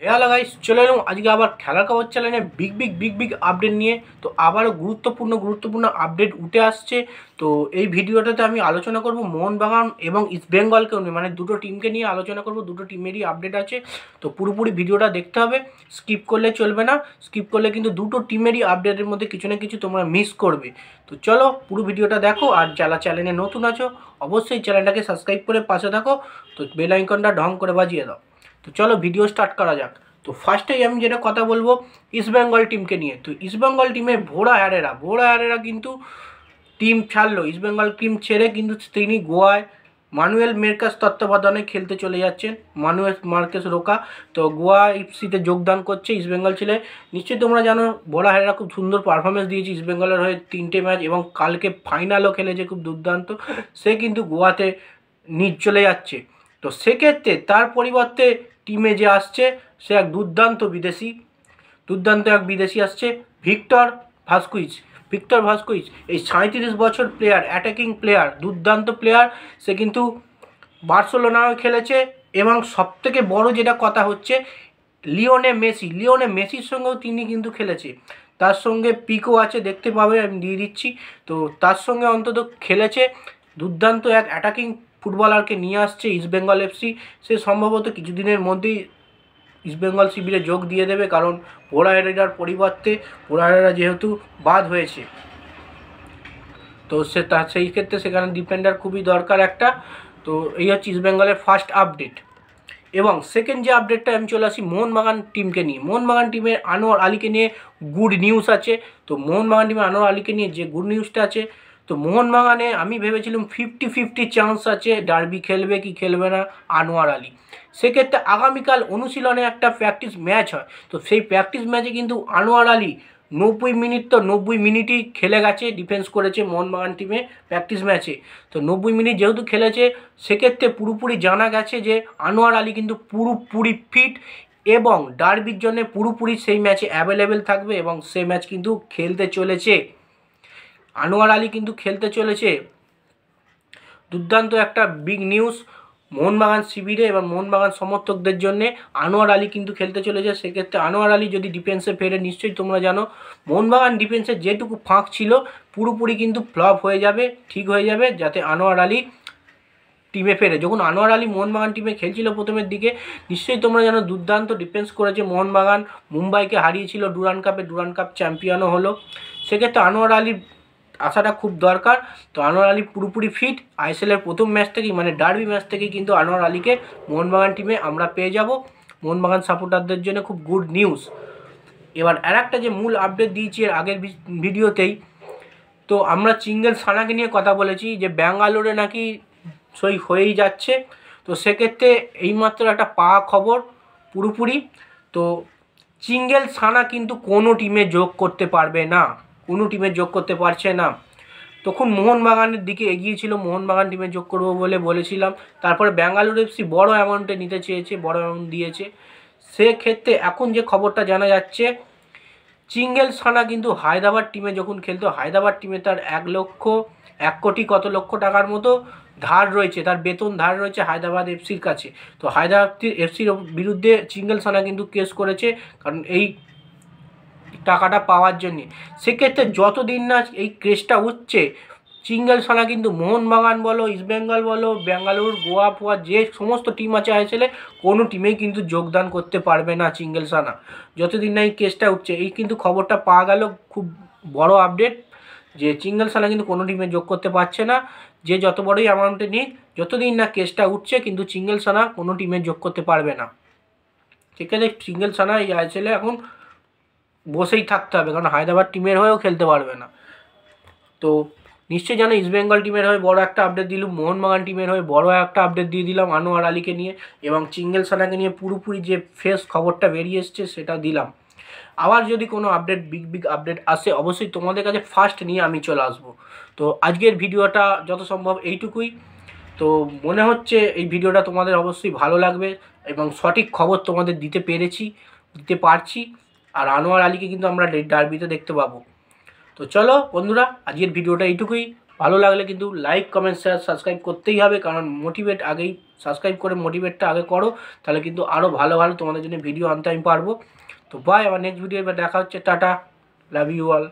Hello guys, চলে এলাম আজকে আবার খেলার খবর চ্যানেলে বিগ আপডেট নিয়ে। তো আবারও গুরুত্বপূর্ণ আপডেট উঠে আসছে। তো এই ভিডিওটাতে আমি আলোচনা করব মোহনবাগান এবং ইস্ট বেঙ্গলকে নিয়ে, মানে দুটো টিমকে নিয়ে আলোচনা করব। দুটো টিমেরই আপডেট আছে, তো পুরোপুরি ভিডিওটা দেখতে হবে, স্কিপ করলে চলবে না। স্কিপ করলে কিন্তু দুটো টিমেরই আপডেটের মধ্যে কিছু না কিছু তোমরা মিস করবে। তো চলো পুরো ভিডিওটা দেখো, আর যারা চ্যানেলে নতুন আছো অবশ্যই চ্যানেলটাকে সাবস্ক্রাইব করে পাশে থাকো। তো বেল আইকনটা ঢং করে বাজিয়ে দাও। তো চলো ভিডিও স্টার্ট করা যাক। তো ফার্স্টেই আমি যেটা কথা বলবো ইস্টবেঙ্গল টিমকে নিয়ে। তো ইস্টবেঙ্গল টিমে ভোরা অ্যারেরা কিন্তু টিম ছাড়লো। ইস্টবেঙ্গল টিম ছেড়ে কিন্তু তিনি গোয়ায় মানুয়েল মেরকাস তত্ত্বাবধানে খেলতে চলে যাচ্ছেন। মানুয়েল মার্কেস রোকা তো গোয়া এফসিতে যোগদান করছে ইস্টবেঙ্গল ছেলে। নিশ্চয়ই তোমরা জানো ভোরা খুব সুন্দর পারফরমেন্স দিয়েছে ইস্টবেঙ্গলের হয়ে 3টে ম্যাচ, এবং কালকে ফাইনালও খেলেছে খুব দুর্দান্ত। সে কিন্তু গোয়াতে চলে যাচ্ছে। তো সেক্ষেত্রে তার পরিবর্তে টিমে যে আসছে সে এক দুর্দান্ত এক বিদেশি আসছে, ভিক্টর ভাস্কুইজ। এই 37 বছর প্লেয়ার, অ্যাটাকিং প্লেয়ার, দুর্দান্ত প্লেয়ার। সে কিন্তু বার্সেলোনাও খেলেছে, এবং সবথেকে বড় যেটা কথা হচ্ছে লিওনে মেসির সঙ্গেও তিনি কিন্তু খেলেছে। তার সঙ্গে পিকো আছে, দেখতে পাবে, আমি দিয়ে দিচ্ছি। তো তার সঙ্গে অন্তত খেলেছে। দুর্দান্ত এক অ্যাটাকিং ফুটবলারকে নিয়ে আসছে ইস্টবেঙ্গল এফসি। সে সম্ভবত কিছুদিনের মধ্যেই ইস্টবেঙ্গল শিবিরে যোগ দিয়ে দেবে, কারণ ভোরা পরিবর্তে ভোরা যেহেতু বাদ হয়েছে, তো সেই ক্ষেত্রে সেখানে ডিফেন্ডার খুবই দরকার একটা। তো এই হচ্ছে ইস্টবেঙ্গলের ফার্স্ট আপডেট। এবং সেকেন্ড যে আপডেটটা আমি চলে আসি মোহনবাগান টিমকে নিয়ে। মোহনবাগান টিমের আনোয়ার আলীকে নিয়ে গুড নিউজ আছে। তো মোহনবাগান টিমের আনোয়ার আলীকে নিয়ে যে গুড নিউজটা আছে, তো মোহনবাগানে আমি ভেবেছিলাম 50-50 চান্স আছে ডার্বি খেলবে কি খেলবে না আনোয়ার আলী। সেক্ষেত্রে আগামীকাল অনুশীলনে একটা প্র্যাকটিস ম্যাচ হয়। তো সেই প্র্যাকটিস ম্যাচে কিন্তু আনোয়ার আলী 90 মিনিট, তো 90 মিনিটই খেলে গেছে, ডিফেন্স করেছে মোহনবাগান টিমে প্র্যাকটিস ম্যাচে। তো 90 মিনিট যেহেতু খেলেছে, সেক্ষেত্রে পুরোপুরি জানা গেছে যে আনোয়ার আলী কিন্তু পুরোপুরি ফিট, এবং ডার্বির জন্য পুরোপুরি সেই ম্যাচে অ্যাভেলেবেল থাকবে, এবং সেই ম্যাচ কিন্তু খেলতে চলেছে। আনোয়ার আলী কিন্তু খেলতে চলেছে। দুর্দান্ত একটা বিগ নিউজ মোহনবাগান শিবিরে এবং মোহনবাগান সমর্থকদের জন্যে। আনোয়ার আলী কিন্তু খেলতে চলেছে। সেক্ষেত্রে আনোয়ার আলী যদি ডিফেন্সে ফেরে, নিশ্চয়ই তোমরা জানো মোহনবাগান ডিফেন্সের যেটুকু ফাঁক ছিল পুরোপুরি কিন্তু ফ্লপ হয়ে যাবে, ঠিক হয়ে যাবে, যাতে আনোয়ার আলী টিমে ফেরে। যখন আনোয়ার আলী মোহনবাগান টিমে খেলছিল প্রথমের দিকে, নিশ্চয়ই তোমরা জানো দুর্দান্ত ডিফেন্স করেছে মোহনবাগান, মুম্বাইকে হারিয়েছিল ডুরান্ড কাপ চ্যাম্পিয়নও হলো। সেক্ষেত্রে আনোয়ার আলীর আসাটা খুব দরকার। তো আনোয়ার আলী পুরোপুরি ফিট। আইএসএলের প্রথম ম্যাচ থেকেই, মানে ডার্বি ম্যাচ থেকেই কিন্তু আনোয়ার আলীকে মোহনবাগান টিমে আমরা পেয়ে যাব। মোহনবাগান সাপোর্টারদের জন্য খুব গুড নিউজ। এবার একটা যে মূল আপডেট দিয়েছি এর আগের ভিডিওতেই, তো আমরা চিঙ্গেল সানাকে নিয়ে কথা বলেছি যে ব্যাঙ্গালোরে নাকি সই হয়েই যাচ্ছে। তো সেক্ষেত্রে এইমাত্র একটা পাওয়া খবর পুরোপুরি, তো চিঙ্গেল সানা কিন্তু কোনো টিমে যোগ করতে পারবে না, কোনো টিমে যোগ করতে পারছে না। তখন মোহনবাগানের দিকে এগিয়েছিল, মোহনবাগান টিমে যোগ করবো বলে বলেছিলাম। তারপরে ব্যাঙ্গালোর এফসি বড় অ্যামাউন্টে নিতে চেয়েছে, বড় অ্যামাউন্ট দিয়েছে। সেক্ষেত্রে এখন যে খবরটা জানা যাচ্ছে, চিঙ্গেল সানা কিন্তু হায়দ্রাবাদ টিমে যখন খেলতো, হায়দ্রাবাদ টিমে তার 1 কোটি কত লক্ষ টাকার মতো ধার রয়েছে, তার বেতন ধার রয়েছে হায়দ্রাবাদ এফসির কাছে। তো হায়দ্রাবাদ এফসির বিরুদ্ধে চিঙ্গেল সানা কিন্তু কেস করেছে, কারণ এই টাকাটা পাওয়ার জন্যে। সেক্ষেত্রে যতদিন না এই কেসটা উঠছে, চিঙ্গেল সানা কিন্তু মোহনবাগান বলো, ইস্টবেঙ্গল বলো, ব্যাঙ্গালোর, গোয়া ফোয়া যে সমস্ত টিম আছে আইএসএলে, কোনো টিমেই কিন্তু যোগদান করতে পারবে না চিঙ্গেল সানা, যতদিন না এই কেসটা উঠছে। এই কিন্তু খবরটা পাওয়া গেল, খুব বড় আপডেট, যে চিঙ্গেল সানা কিন্তু কোনো টিমে যোগ করতে পারছে না। যে যত বড়ই অ্যামাউন্টে নিক, যতদিন না কেসটা উঠছে কিন্তু চিঙ্গেল সানা কোনো টিমে যোগ করতে পারবে না। ঠিক আছে, চিঙ্গেল সানা এই আইএসএলে এখন বসেই থাকতে হবে, কারণ হায়দ্রাবাদ টিমের হয়েও খেলতে পারবে না। তো নিশ্চয়ই জানো ইস্টবেঙ্গল টিমের হয়ে বড় একটা আপডেট দিলাম, মোহনবাগান টিমের হয়ে বড় একটা আপডেট দিয়ে দিলাম আনোয়ার আলীকে নিয়ে, এবং চিঙ্গেল সানাকে নিয়ে পুরোপুরি যে ফ্রেশ খবরটা বেরিয়ে এসছে সেটা দিলাম। আবার যদি কোনো আপডেট বিগ আপডেট আসে, অবশ্যই তোমাদের কাছে ফার্স্ট নিয়ে আমি চলে আসবো। তো আজকের ভিডিওটা যত সম্ভব এইটুকুই। তো মনে হচ্ছে এই ভিডিওটা তোমাদের অবশ্যই ভালো লাগবে, এবং সঠিক খবর তোমাদের দিতে পারছি। আর আনোয়ার আলীকে কিন্তু আমরা ডার্বিতে দেখতে পাবো। তো চলো বন্ধুরা, আজকের ভিডিওটা এইটুকুই। ভালো লাগলে কিন্তু লাইক কমেন্ট শেয়ার সাবস্ক্রাইব করতেই হবে, কারণ মোটিভেট আগেই সাবস্ক্রাইব করে মোটিভেটটা আগে করো, তাহলে কিন্তু আরও ভালো ভালো তোমাদের জন্য ভিডিও আনতে আমি পারবো। তো বাই, আমার নেক্সট ভিডিও এবার দেখা হচ্ছে। Tata, love you all.